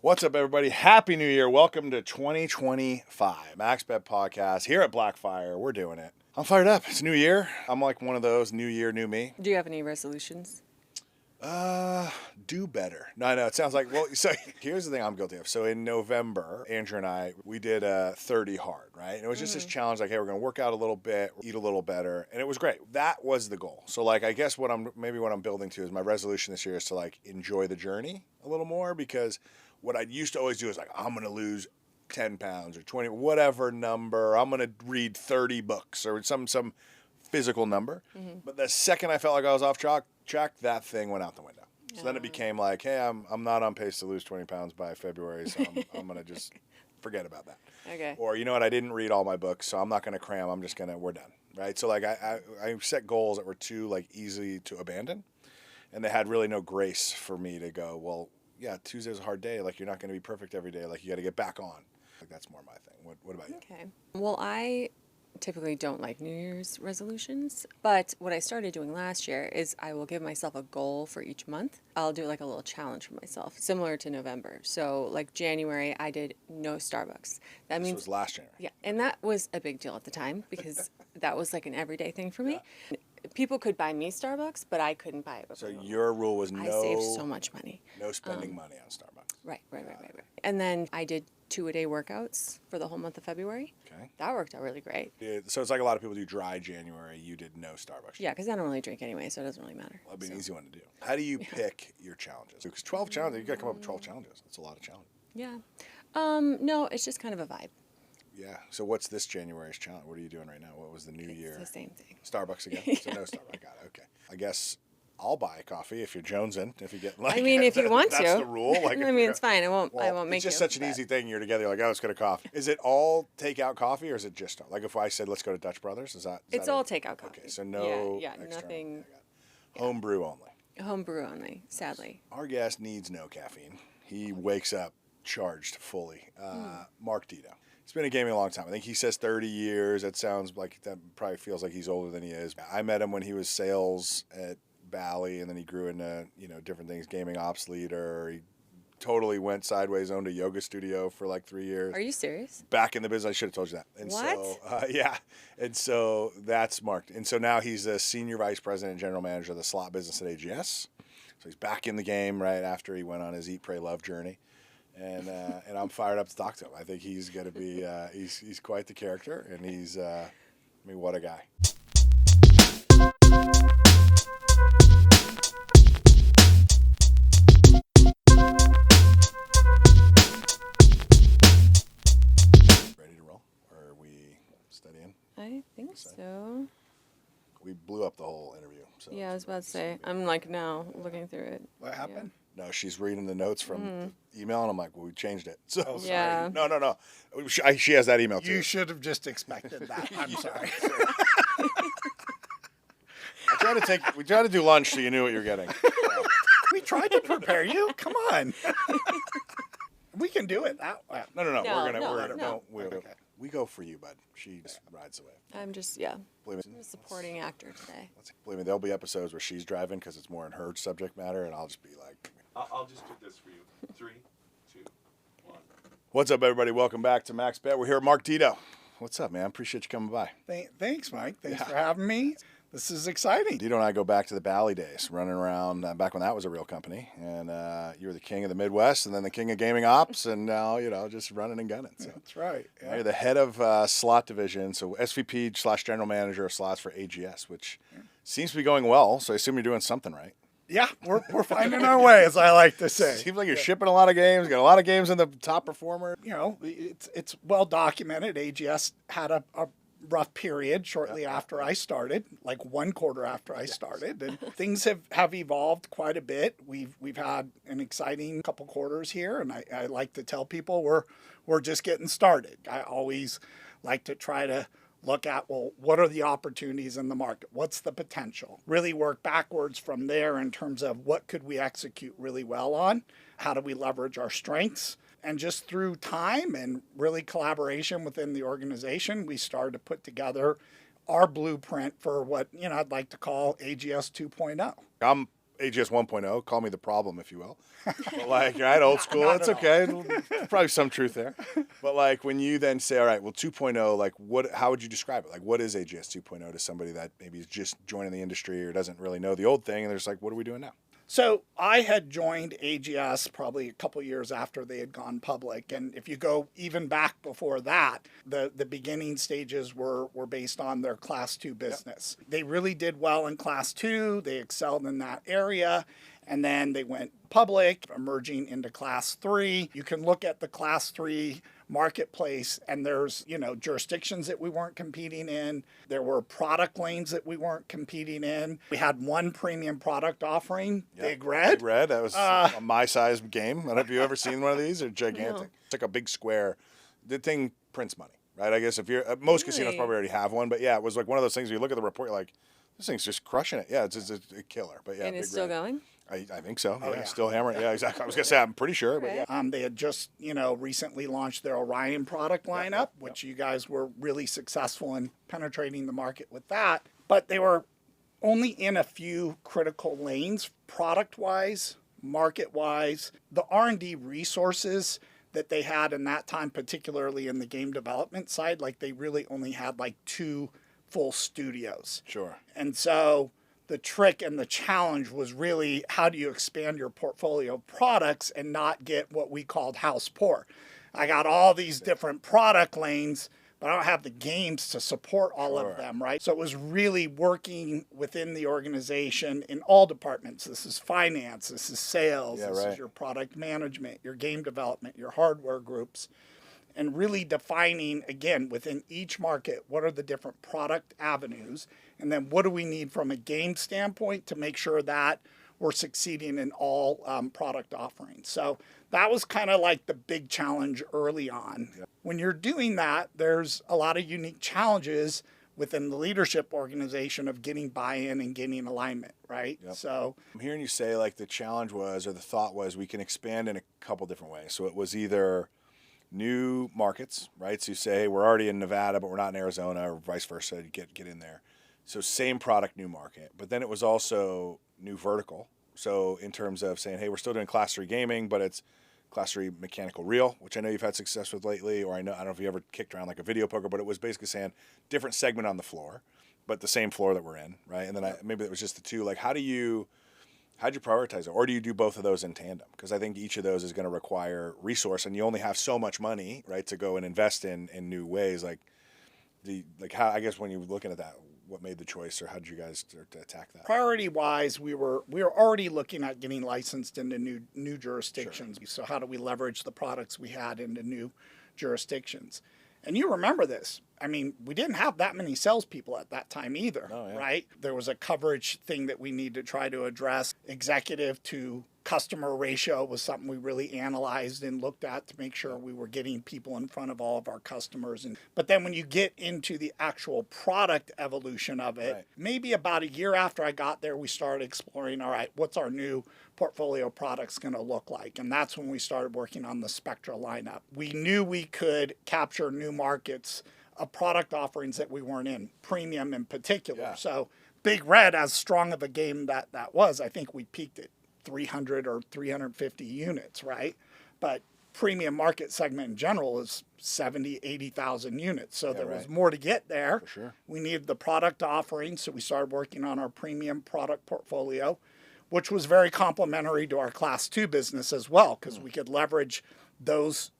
What's up, everybody? Happy New Year. Welcome to 2025 MaxBet podcast here at Blackfire. We're doing it. I'm fired up. It's New Year. I'm like one of those new year, new me. Do you have any resolutions? Do better. No, it sounds like, well, so here's the thing I'm guilty of. So in November, Andrew and I, we did 30 hard, right? And it was just this challenge, like, hey, we're going to work out a little bit, eat a little better. And it was great. That was the goal. So like, I guess what I'm building to is my resolution this year is to like enjoy the journey a little more, because what I used to always do is like, I'm going to lose 10 pounds or 20, whatever number. I'm going to read 30 books or some physical number. But the second I felt like I was off track, that thing went out the window. So then it became like, hey, I'm not on pace to lose 20 pounds by February, so I'm going to just forget about that. Okay. Or, you know what, I didn't read all my books, so I'm not going to cram. We're done, right? So like I set goals that were too like easy to abandon, and they had really no grace for me to go, well, yeah, Tuesday's a hard day. Like, you're not going to be perfect every day. Like, you got to get back on. Like, that's more my thing. What about you? Okay. Well, I typically don't like New Year's resolutions, but what I started doing last year is I will give myself a goal for each month. I'll do like a little challenge for myself, similar to November. So like January, I did no Starbucks. That means This was last January. Yeah, and that was a big deal at the time because that was like an everyday thing for me. Yeah. People could buy me Starbucks, but I couldn't buy it. So your rule was I saved so much money. No spending money on Starbucks. Right. And then I did 2-a-day workouts for the whole month of February. Okay. That worked out really great. Yeah, so it's like a lot of people do dry January. You did no Starbucks. Yeah, because I don't really drink anyway, so it doesn't really matter. Well, that'd be an easy one to do. How do you pick your challenges? Because 12 challenges, you got to come up with 12 challenges. That's a lot of challenges. Yeah. No, it's just kind of a vibe. Yeah. So what's this January's challenge? What are you doing right now? What was the new year? It's the same thing. Starbucks again? So no Starbucks. Got it. Okay. I guess I'll buy coffee if you're jonesing. If you get like. I mean, if you want to. That's the rule. Like, I mean, it's fine. I won't make you. It's just such an easy thing. You're together. You're like, oh, let's get a coffee. Is it all takeout coffee, or is it just like if I said let's go to Dutch Brothers? It's all takeout coffee. Okay, so no. Yeah, nothing. Home brew only. Home brew only. Sadly. Our guest needs no caffeine. He wakes up charged fully. Mark Dedeaux. He's been in gaming a long time. I think he says 30 years. That sounds like that probably feels like he's older than he is. I met him when he was sales at Bally, and then he grew into different things. Gaming ops leader. He totally went sideways, owned a yoga studio for like 3 years. Are you serious? Back in the business, I should have told you that. And what? So, yeah. And so that's Mark. And so now he's a senior vice president and general manager of the slot business at AGS. So he's back in the game right after he went on his Eat, Pray, Love journey. And I'm fired up to talk to him. I think he's going to be he's quite the character, and he's what a guy. Ready to roll, or are we studying? I think so. We blew up the whole interview. So yeah, I was about to say. I'm like now looking through it. What happened? No, she's reading the notes from the email, and I'm like, well, we changed it. So sorry. Yeah. No. She has that email too. You should have just expected that. I'm sorry. We tried to do lunch so you knew what you're getting. We tried to prepare you. Come on. We can do it that way. No. No. We go for you, bud. She just rides away. I'm just Believe I'm me, a supporting actor today. believe me, there'll be episodes where she's driving because it's more in her subject matter, and I'll just be like, I'll just do this for you. 3, 2, 1. what's up, everybody? Welcome back to MaxBet. We're here with Mark Dedeaux. What's up, man? Appreciate you coming by. Thanks, Mike. Thanks for having me. This is exciting. Dedeaux and I go back to the Bally days, running around back when that was a real company, and you were the king of the Midwest, and then the king of gaming ops, and now just running and gunning. So. That's right. Yeah. You're the head of slot division, so SVP/general manager of slots for AGS, which seems to be going well. So I assume you're doing something right. Yeah, we're finding our way, as I like to say. Seems like you're shipping a lot of games. Got a lot of games in the top performer. It's well documented. AGS had a rough period shortly after I started, like 1 quarter after I started, and things have evolved quite a bit. We've had an exciting couple quarters here, and I like to tell people we're just getting started. I always like to try to look at, well, what are the opportunities in the market? What's the potential? Really work backwards from there in terms of what could we execute really well on? How do we leverage our strengths? And just through time and really collaboration within the organization, we started to put together our blueprint for what I'd like to call AGS 2.0. I'm AGS 1.0, call me the problem, if you will. But like, right, old school, Not it's at okay. Probably some truth there. But like, when you then say, all right, well, 2.0, like, how would you describe it? Like, what is AGS 2.0 to somebody that maybe is just joining the industry or doesn't really know the old thing, and they're just like, what are we doing now? So I had joined AGS probably a couple years after they had gone public. And if you go even back before that, the beginning stages were based on their Class 2 business. Yep. They really did well in Class 2. They excelled in that area. And then they went public, emerging into Class 3. You can look at the Class 3 marketplace, and there's, jurisdictions that we weren't competing in. There were product lanes that we weren't competing in. We had one premium product offering, Big Red. Big Red, that was a my size game. I don't know if you've ever seen one of these. They're gigantic. No. It's like a big square. The thing prints money, right? I guess if you're, most casinos probably already have one, but yeah, it was like one of those things where you look at the report, you're like, this thing's just crushing it. Yeah, it's a killer. But yeah, and it's still going? I think so. Oh, yeah. Still hammering. Yeah, exactly. I was going to say, I'm pretty sure, but yeah. They had just, recently launched their Orion product lineup, which you guys were really successful in penetrating the market with that. But they were only in a few critical lanes, product-wise, market-wise. The R&D resources that they had in that time, particularly in the game development side, like they really only had like 2 full studios. Sure. And so the trick and the challenge was really, how do you expand your portfolio of products and not get what we called house poor? I got all these different product lanes, but I don't have the games to support all of them, right? So it was really working within the organization in all departments. This is finance, this is sales, this is your product management, your game development, your hardware groups, and really defining, again, within each market, what are the different product avenues, and then what do we need from a game standpoint to make sure that we're succeeding in all product offerings. So that was kind of like the big challenge early on. Yep. When you're doing that, there's a lot of unique challenges within the leadership organization of getting buy-in and getting alignment, right? Yep. So I'm hearing you say like the challenge was, or the thought was, we can expand in a couple different ways. So it was either new markets, right? So you say, hey, we're already in Nevada, but we're not in Arizona, or vice versa, you get in there. So same product, new market. But then it was also new vertical. So in terms of saying, hey, we're still doing Class 3 gaming, but it's Class 3 mechanical reel, which I know you've had success with lately, or I don't know if you ever kicked around like a video poker, but it was basically saying different segment on the floor, but the same floor that we're in, right? And then maybe it was just the two. Like, how'd you prioritize it? Or do you do both of those in tandem? Because I think each of those is going to require resource, and you only have so much money, right, to go and invest in new ways. How, I guess when you're looking at that, what made the choice, or how did you guys attack that? Priority-wise, we were already looking at getting licensed into new jurisdictions. Sure. So how do we leverage the products we had into new jurisdictions? And you remember this. I mean, we didn't have that many salespeople at that time either, right? There was a coverage thing that we need to try to address. Executive to customer ratio was something we really analyzed and looked at to make sure we were getting people in front of all of our customers. But then when you get into the actual product evolution of it, maybe about a year after I got there, we started exploring, all right, what's our new portfolio products going to look like? And that's when we started working on the Spectra lineup. We knew we could capture new markets of product offerings that we weren't in, premium in particular. Yeah. So Big Red, as strong of a game that was, I think we peaked at 300 or 350 units, right? But premium market segment in general is 70, 80,000 units. So there was more to get there. For sure. We needed the product offering, so we started working on our premium product portfolio, which was very complementary to our Class 2 business as well, because we could leverage those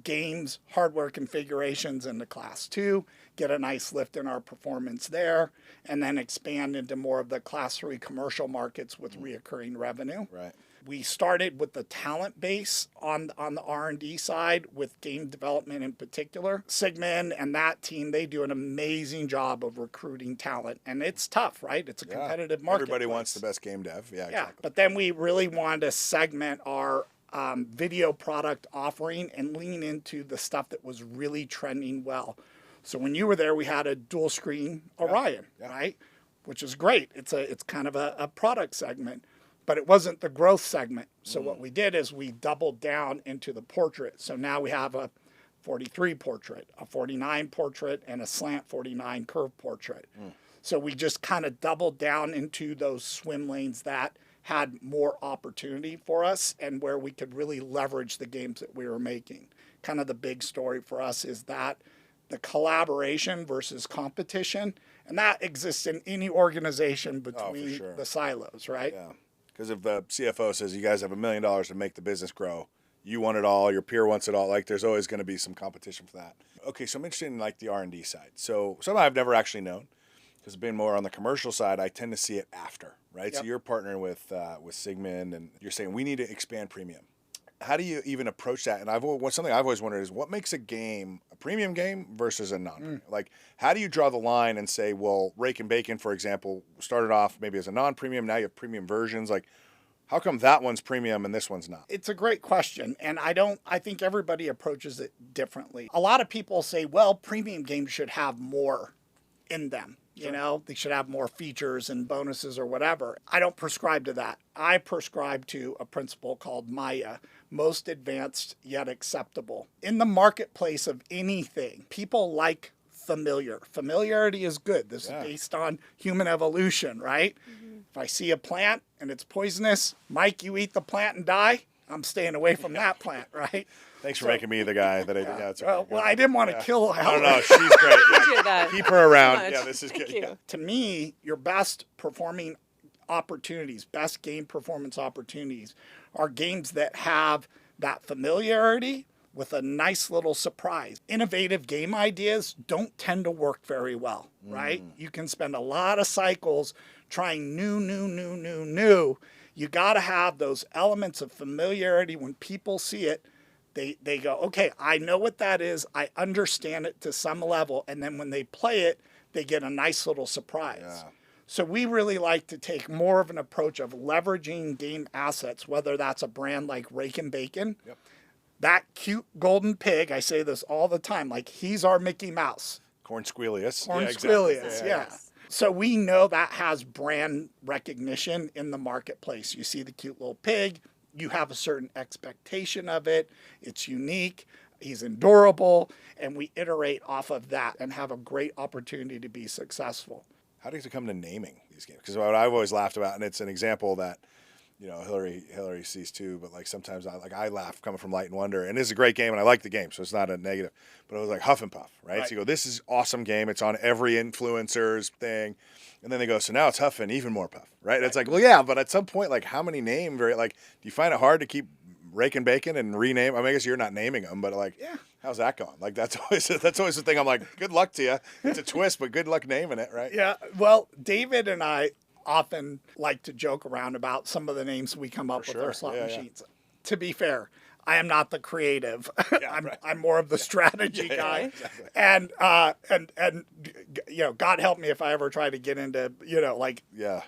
games, hardware configurations into Class 2, get a nice lift in our performance there, and then expand into more of the Class 3 commercial markets with reoccurring revenue. Right. We started with the talent base on the R&D side with game development in particular. Sigmund and that team, they do an amazing job of recruiting talent. And it's tough, right? It's a competitive market. Everybody wants the best game dev. Yeah, exactly. But then we really wanted to segment our video product offering and lean into the stuff that was really trending well. So when you were there, we had a dual screen Orion, right? Which is great. It's kind of a product segment, but it wasn't the growth segment. So what we did is we doubled down into the portrait. So now we have a 43 portrait, a 49 portrait, and a slant 49 curve portrait. So we just kind of doubled down into those swim lanes that had more opportunity for us and where we could really leverage the games that we were making. Kind of the big story for us is that the collaboration versus competition, and that exists in any organization between sure. the silos, right? Yeah. Because if the CFO says you guys have $1 million to make the business grow, you want it all, your peer wants it all, like there's always going to be some competition for that. Okay, so I'm interested in like the R&D side. So something I've never actually known, because I've been more on the commercial side, I tend to see it after, right? Yep. So you're partnering with Sigmund, and you're saying we need to expand premium. How do you even approach that? And something I've always wondered is what makes a game a premium game versus a non-premium? Like, how do you draw the line and say, well, Rake and Bacon, for example, started off maybe as a non-premium, now you have premium versions. Like, how come that one's premium and this one's not? It's a great question, and I think everybody approaches it differently. A lot of people say, well, premium games should have more in them. You know, they should have more features and bonuses or whatever. I don't prescribe to that. I prescribe to a principle called Maya, most advanced yet acceptable. In the marketplace of anything, people like familiar. Familiarity is good. This is based on human evolution, right? If I see a plant and it's poisonous, Mike, you eat the plant and die, I'm staying away from that plant, right? Thanks for making me the guy that I did. Yeah, it's okay. Well, I didn't want to kill Helen. No, she's great. Appreciate that. Keep her around. Much. Yeah, this is Thank good. you. Yeah. To me, your best performing opportunities, best game performance opportunities, are games that have that familiarity with a nice little surprise. Innovative game ideas don't tend to work very well, right? You can spend a lot of cycles trying new. You got to have those elements of familiarity. When people see it, they go, okay, I know what that is. I understand it to some level. And then when they play it, they get a nice little surprise. Yeah. So we really like to take more of an approach of leveraging game assets, whether that's a brand like Rake and Bacon. Yep. That cute golden pig, I say this all the time, like he's our Mickey Mouse. Corn Squelius. Corn Yeah, exactly. Squelius, yeah. So we know that has brand recognition in the marketplace. You see the cute little pig, you have a certain expectation of it, it's unique, he's endurable, and we iterate off of that and have a great opportunity to be successful. How does it come to naming these games? Because what I've always laughed about, and it's an example that, you know, Hillary sees too, but like sometimes I laugh coming from Light and Wonder, and it's a great game, and I like the game, so it's not a negative. But it was like Huff and Puff, right? So you go, this is awesome game, it's on every influencer's thing, and then they go, so now it's Huff and even more Puff, right? It's like, well, yeah, but at some point, like, how many names? Like, do you find it hard to keep Rake and Bacon and rename? I mean, I guess you're not naming them, but like, how's that going? Like, that's always the thing. I'm like, good luck to you. It's a twist, but good luck naming it, right? Yeah. Well, David and I often like to joke around about some of the names we come up with our slot machines. To be fair, I am not the creative. I'm more of the strategy guy. Exactly. And you know, God help me if I ever try to get into, you know, like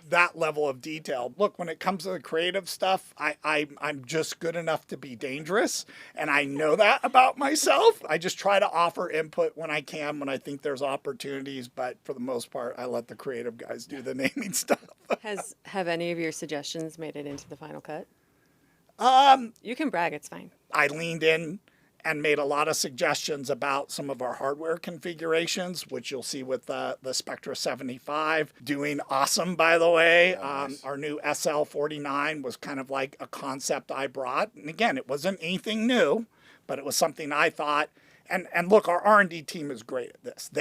that level of detail. Look, when it comes to the creative stuff, I'm just good enough to be dangerous, and I know that about myself. I just try to offer input when I can, when I think there's opportunities, but for the most part, I let the creative guys do the naming stuff. Have any of your suggestions made it into the final cut? You can brag, it's fine. I leaned in and made a lot of suggestions about some of our hardware configurations, which you'll see with the Spectra 75 doing awesome, by the way. Nice. Our new SL49 was kind of like a concept I brought. And again, it wasn't anything new, but it was something I thought. And look, our R&D team is great at this.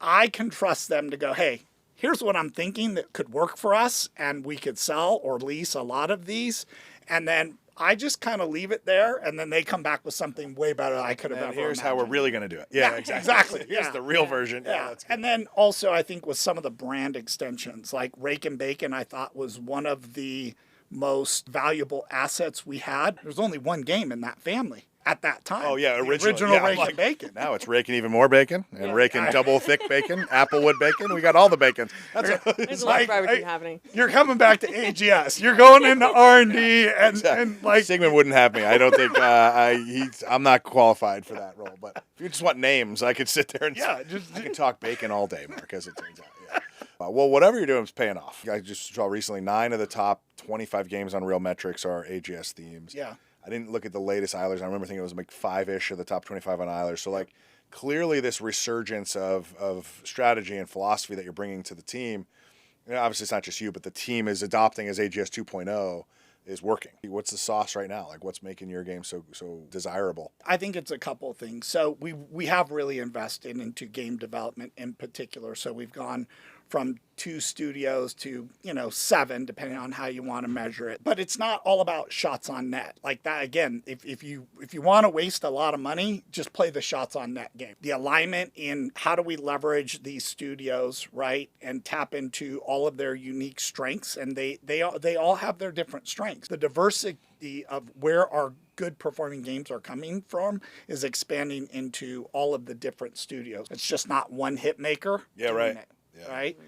I can trust them to go, hey, here's what I'm thinking that could work for us, and we could sell or lease a lot of these. And then I just kind of leave it there, and then they come back with something way better than I could have ever Here's imagined. how we're really going to do it. Yeah, exactly. Here's the real version. Yeah. And then also I think with some of the brand extensions, like Rake and Bacon, I thought was one of the most valuable assets we had. There's only one game in that family at that time. Oh, yeah, the original Rake and Bacon. Now it's Raking even more bacon, and Raking double thick bacon, Applewood bacon. We got all the bacons. There's a lot of barbecue happening. You're coming back to AGS. You're going into R&D, and like Sigmund wouldn't have me. I don't think I'm not qualified for that role. But if you just want names, I could sit there and I could talk bacon all day, Mark, as it turns out. Yeah. Well, whatever you're doing is paying off. I just saw recently 9 of the top 25 games on Real Metrics are AGS themes. Yeah. I didn't look at the latest Eilers. I remember thinking it was like 5-ish of the top 25 on Eilers. So, like, clearly this resurgence of strategy and philosophy that you're bringing to the team And obviously, it's not just you, but the team is adopting as AGS 2.0 is working. What's the sauce right now? Like, what's making your game so desirable? I think it's a couple of things. So we have really invested into game development in particular. So we've gone from 2 studios to 7, depending on how you want to measure it. But it's not all about shots on net. Like that again, if you want to waste a lot of money, just play the shots on net game. The alignment in how do we leverage these studios, right, and tap into all of their unique strengths, and they all have their different strengths. The diversity of where our good performing games are coming from is expanding into all of the different studios. It's just not one hit maker. Yeah, doing right. it. Yeah. Right?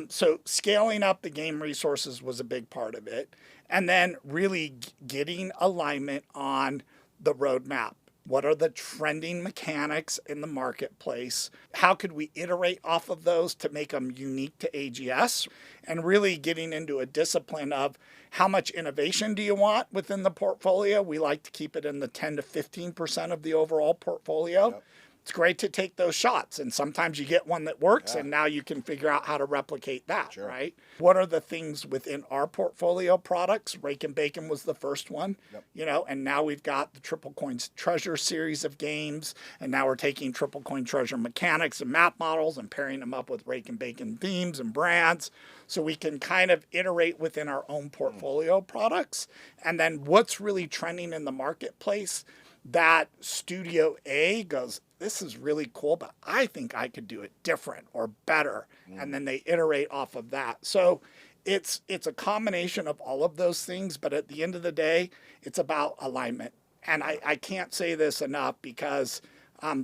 So scaling up the game resources was a big part of it. And then really getting alignment on the roadmap. What are the trending mechanics in the marketplace? How could we iterate off of those to make them unique to AGS? And really getting into a discipline of how much innovation do you want within the portfolio? We like to keep it in the 10 to 15% of the overall portfolio. Yep. It's great to take those shots, and sometimes you get one that works, and now you can figure out how to replicate that, right? What are the things within our portfolio products? Rake and Bacon was the first one, and now we've got the Triple Coins Treasure series of games, and now we're taking Triple Coin Treasure mechanics and map models and pairing them up with Rake and Bacon themes and brands, so we can kind of iterate within our own portfolio products. And then what's really trending in the marketplace, that Studio A goes, this is really cool, but I think I could do it different or better. And then they iterate off of that. So it's a combination of all of those things, but at the end of the day, it's about alignment. And I can't say this enough because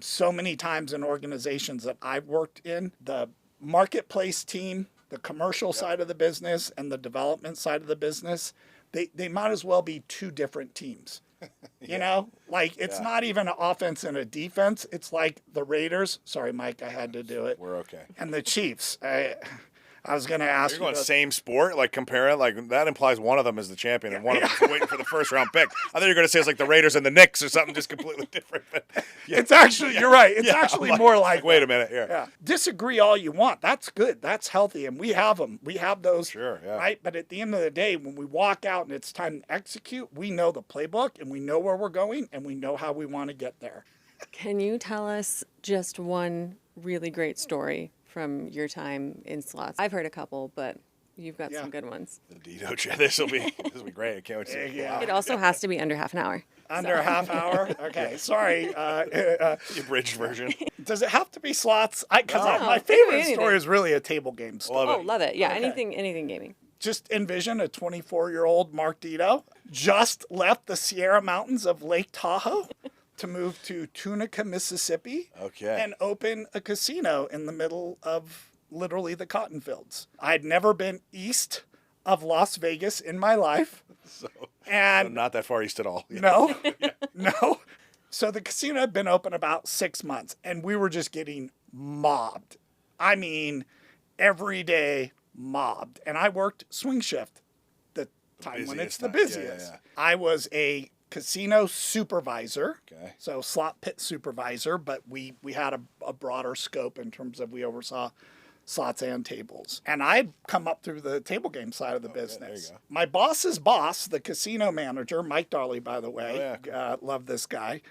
so many times in organizations that I've worked in, the marketplace team, the commercial side of the business, and the development side of the business, they might as well be 2 different teams. Like it's not even an offense and a defense. It's like the Raiders. Sorry, Mike, I had to do it. We're okay. And the Chiefs. I was going to ask You're going same sport, like compare it, like that implies one of them is the champion and one of them is waiting for the first round pick. I thought you were going to say it's like the Raiders and the Knicks or something just completely different. But It's actually, you're right. It's actually more like, wait a minute here. Yeah. Disagree all you want. That's good. That's healthy. And we have them. We have those. Sure, yeah. Right. But at the end of the day, when we walk out and it's time to execute, we know the playbook and we know where we're going and we know how we want to get there. Can you tell us just one really great story from your time in slots? I've heard a couple, but you've got some good ones. The Dedeaux chat. This will be great. I can't wait to see it. Yeah. It also has to be under half an hour. Under a half hour? Okay, sorry. The abridged version. Does it have to be slots? Because No, my it could be favorite anything. story is really a table game story. Love Oh, it. love it. Yeah, Okay. anything gaming. Just envision a 24-year-old Mark Dedeaux just left the Sierra Mountains of Lake Tahoe to move to Tunica, Mississippi, Okay. and open a casino in the middle of literally the cotton fields. I'd never been east of Las Vegas in my life. So And not that far east at all. no, no. So the casino had been open about 6 months, and we were just getting mobbed. I mean, every day mobbed. And I worked swing shift, the time when it's the busiest time. busiest. Yeah. I was a casino supervisor, Okay. so slot pit supervisor, but we had a broader scope in terms of we oversaw slots and tables. And I'd come up through the table game side of the business. go. My boss's boss, the casino manager, Mike Darley, by the way, love this guy,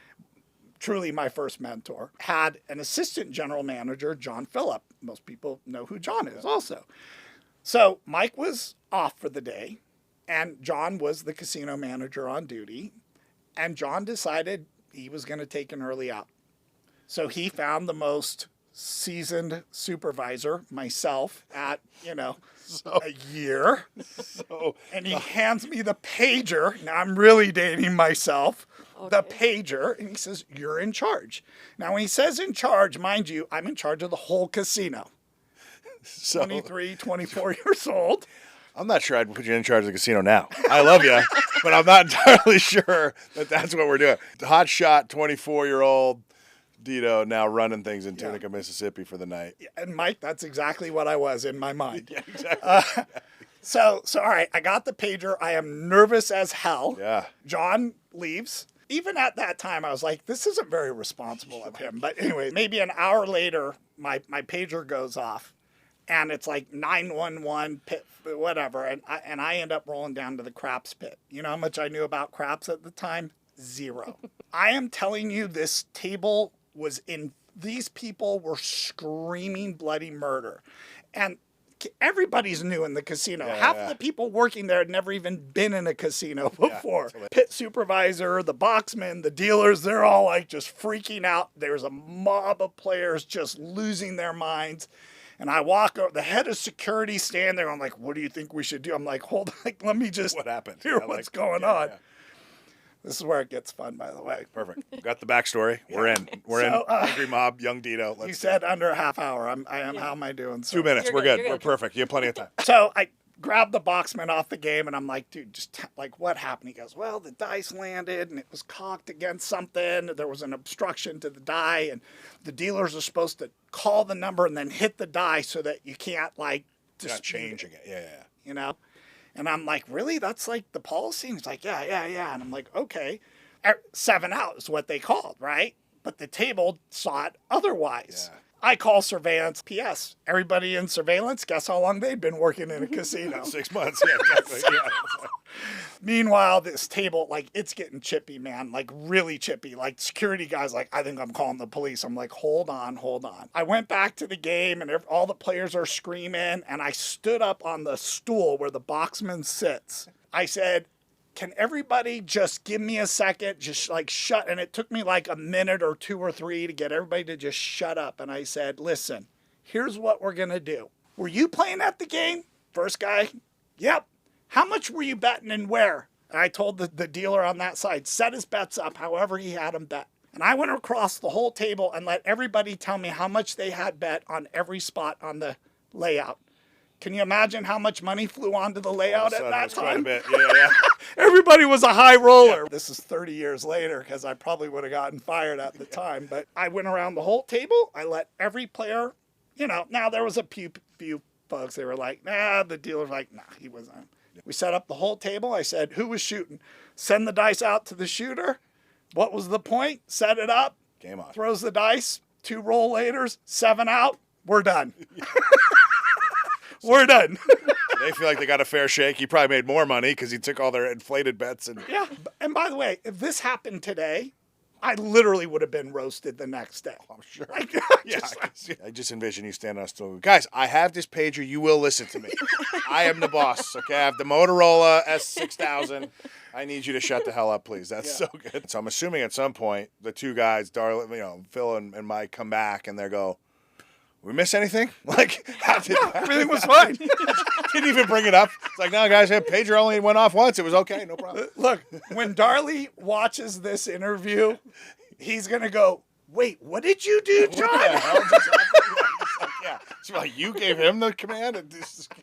truly my first mentor, had an assistant general manager, John Phillip. Most people know who John is also. So Mike was off for the day, and John was the casino manager on duty, and John decided he was going to take an early out. So he found the most seasoned supervisor, myself, at, a year. And he hands me the pager. Now I'm really dating myself. The pager. And he says, "You're in charge." Now, when he says in charge, mind you, I'm in charge of the whole casino. So 23, 24 years old. I'm not sure I'd put you in charge of the casino now. I love you, but I'm not entirely sure that that's what we're doing. Hot shot, 24-year-old Dedeaux now running things in Tunica, Mississippi for the night. And Mike, that's exactly what I was in my mind. Yeah, exactly. So all right, I got the pager. I am nervous as hell. Yeah. John leaves. Even at that time, I was like, this isn't very responsible of him. But anyway, maybe an hour later, my pager goes off. and it's like 911 pit, whatever. And I end up rolling down to the craps pit. You know how much I knew about craps at the time? Zero. I am telling you, this table was in, these people were screaming bloody murder. And everybody's new in the casino. Half of the people working there had never even been in a casino before. Pit supervisor, the boxman, the dealers, they're all like just freaking out. There's a mob of players just losing their minds. And I walk over, the head of security stand there. I'm like, what do you think we should do? I'm like, hold on, like, let me just What happened? hear what's going on. Yeah. This is where it gets fun, by the way. Perfect. Got the backstory. We're in. We're in. Angry Mob, Young Dedeaux. You said under a half hour. I am. How am I doing? So. 2 minutes. You're We're good. good. We're perfect. You have plenty of time. So I grabbed the boxman off the game, and I'm like, dude, just like, what happened? He goes, well, the dice landed, and it was cocked against something. There was an obstruction to the die, and the dealers are supposed to call the number and then hit the die so that you can't, like, Just not changing it. Yeah. You know? And I'm like, really? That's like the policy? And he's like, yeah. And I'm like, okay. 7 out is what they called, right? But the table saw it otherwise. Yeah. I call surveillance. P.S. Everybody in surveillance, guess how long they'd been working in a casino? 6 months. Yeah, exactly. Meanwhile, this table, like, it's getting chippy, man. Like, really chippy. Like, security guys, like, I think I'm calling the police. I'm like, hold on. I went back to the game, and all the players are screaming, and I stood up on the stool where the boxman sits. I said, can everybody just give me a second, just like shut? And it took me like a minute or 2 or 3 to get everybody to just shut up. And I said, listen, here's what we're going to do. Were you playing at the game? First guy, yep. How much were you betting and where? And I told the dealer on that side, set his bets up however he had them bet. And I went across the whole table and let everybody tell me how much they had bet on every spot on the layout. Can you imagine how much money flew onto the layout at that time? Quite a bit. Yeah. Everybody was a high roller. This is 30 years later because I probably would have gotten fired at the time. But I went around the whole table. I let every player, now there was a few folks. They were like, nah, the dealer's like, nah, he wasn't. We set up the whole table. I said, who was shooting? Send the dice out to the shooter. What was the point? Set it up. Game on. Throws the dice. 2 roll laters. 7 out. We're done. We're done. They feel like they got a fair shake. He probably made more money because he took all their inflated bets. Yeah. And by the way, if this happened today, I literally would have been roasted the next day. I'm sure. Like, I just envision you standing on a stool. Guys, I have this pager. You will listen to me. I am the boss, okay? I have the Motorola S6000. I need you to shut the hell up, please. That's so good. So I'm assuming at some point the 2 guys, Phil and Mike, come back and they go, we miss anything? Like, everything was fine. Didn't even bring it up. It's like, no, guys, pager only went off once. It was okay, no problem. Look, when Darley watches this interview, he's going to go, wait, what did you do, John? What the hell just happened? Yeah. So like, you gave him the command?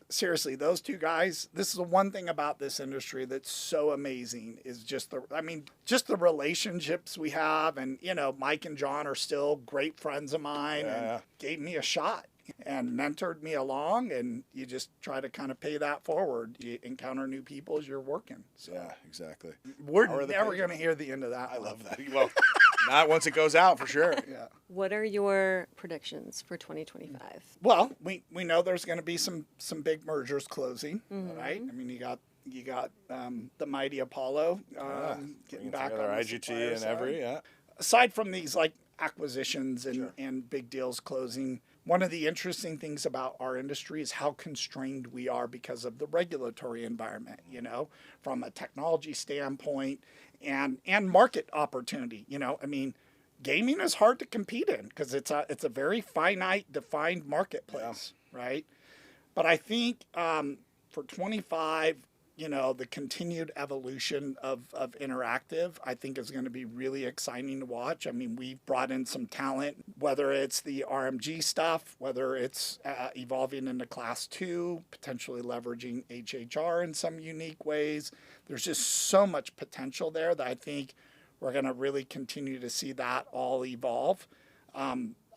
Seriously, those 2 guys, this is the one thing about this industry that's so amazing is just the relationships we have. And, Mike and John are still great friends of mine and gave me a shot and mentored me along. And you just try to kind of pay that forward. You encounter new people as you're working. So yeah, exactly. We're never going to hear the end of that. I love that. Well, not once it goes out, for sure. Yeah. What are your predictions for 2025? Well, we know there's going to be some big mergers closing, right? I mean, you got the mighty Apollo getting back on the IGT and every Aside from these like acquisitions and big deals closing, one of the interesting things about our industry is how constrained we are because of the regulatory environment. From a technology standpoint and market opportunity. I mean, gaming is hard to compete in because it's a very finite, defined marketplace, right? But I think for 25, the continued evolution of interactive, I think is going to be really exciting to watch. I mean, we've brought in some talent, whether it's the RMG stuff, whether it's evolving into Class 2, potentially leveraging HHR in some unique ways. There's just so much potential there that I think we're going to really continue to see that all evolve.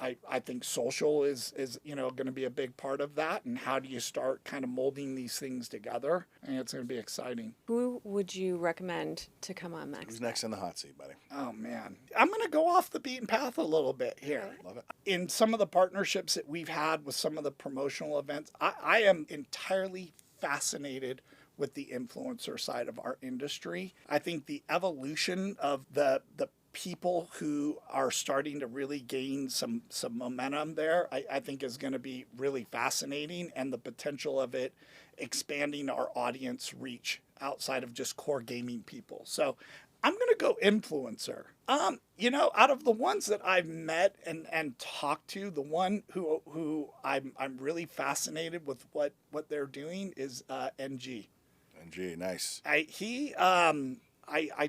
I think social is going to be a big part of that. And how do you start kind of molding these things together? And it's going to be exciting. Who would you recommend to come on MaxBet? Who's next in the hot seat, buddy? Oh, man. I'm going to go off the beaten path a little bit here. Love it. In some of the partnerships that we've had with some of the promotional events, I am entirely fascinated with the influencer side of our industry. I think the evolution of the people who are starting to really gain some momentum there, I think is going to be really fascinating, and the potential of it expanding our audience reach outside of just core gaming people. So I'm going to go influencer. Out of the ones that I've met and talked to, the one who I'm really fascinated with what they're doing is NG. NG, nice. I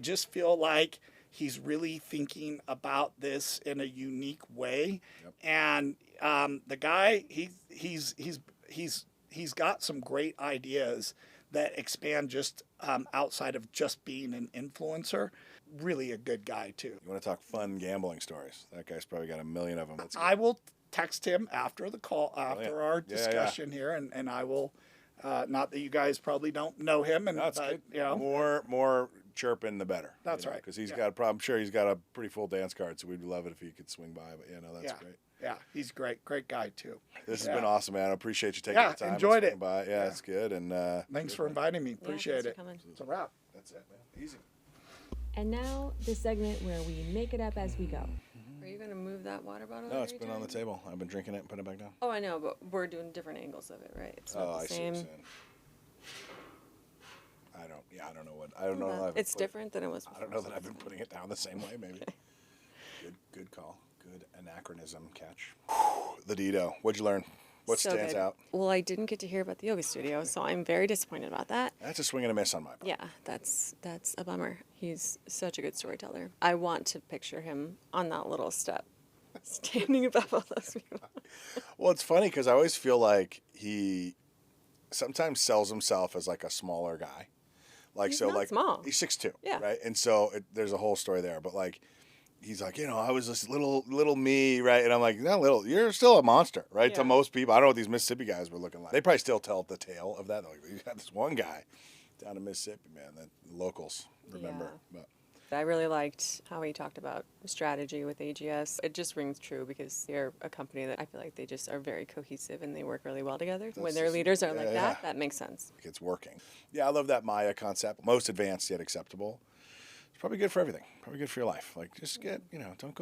just feel like he's really thinking about this in a unique way. Yep. And the guy, he's got some great ideas that expand just outside of just being an influencer. Really a good guy too. You want to talk fun gambling stories? That guy's probably got a million of them. That's I will text him after the call, after our Yeah, discussion here, and I will. Not that you guys probably don't know him, and That's good. you know, More chirping the better. That's right. Because he's got a problem. I'm sure he's got a pretty full dance card, so we'd love it if he could swing by. But that's great. Yeah, he's great guy too. This has been awesome, man. I appreciate you taking the time. Enjoyed and it. swinging by. Yeah, it's good. And Thanks for inviting me. Appreciate thanks it. for coming. It's a wrap. That's it, man. Easy. And now, the segment where we make it up as we go. Are you going to move that water bottle? No, it's every been on the time? table. I've been drinking it and putting it back down. Oh, I know, but we're doing different angles of it, right? It's not Oh, the I see what same. you're saying. I don't know. That I've It's put- different than it was I don't know that I've been putting it down the same way, maybe. Good call. Good anachronism catch. The Dedeaux. What'd you learn? What So stands good. out? Well, I didn't get to hear about the yoga studio, so I'm very disappointed about that. That's a swing and a miss on my part. Yeah, that's a bummer. He's such a good storyteller. I want to picture him on that little step, standing above all those people. Well, it's funny because I always feel like he sometimes sells himself as like a smaller guy. Like He's so, not like small. he's 6'2", Yeah. right? And so there's a whole story there. But like, he's like, I was this little me, right? And I'm like, no, little, you're still a monster, right? Yeah. To most people, I don't know what these Mississippi guys were looking like. They probably still tell the tale of that. They're like, you got this one guy down in Mississippi, man, that the locals remember. But I really liked how he talked about strategy with AGS. It just rings true because they're a company that I feel like they just are very cohesive and they work really well together. When their just- leaders are like yeah. that makes sense. it's working. Yeah, I love that Maya concept. Most advanced yet acceptable. It's probably good for everything. Probably good for your life. Like just get, don't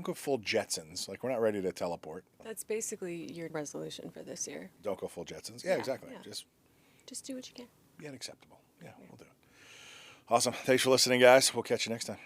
go full Jetsons. Like we're not ready to teleport. That's basically your resolution for this year. Don't go full Jetsons. Yeah, Yeah, exactly. yeah. Just do what you can. get acceptable. Yeah, we'll do it. Awesome. Thanks for listening, guys. We'll catch you next time.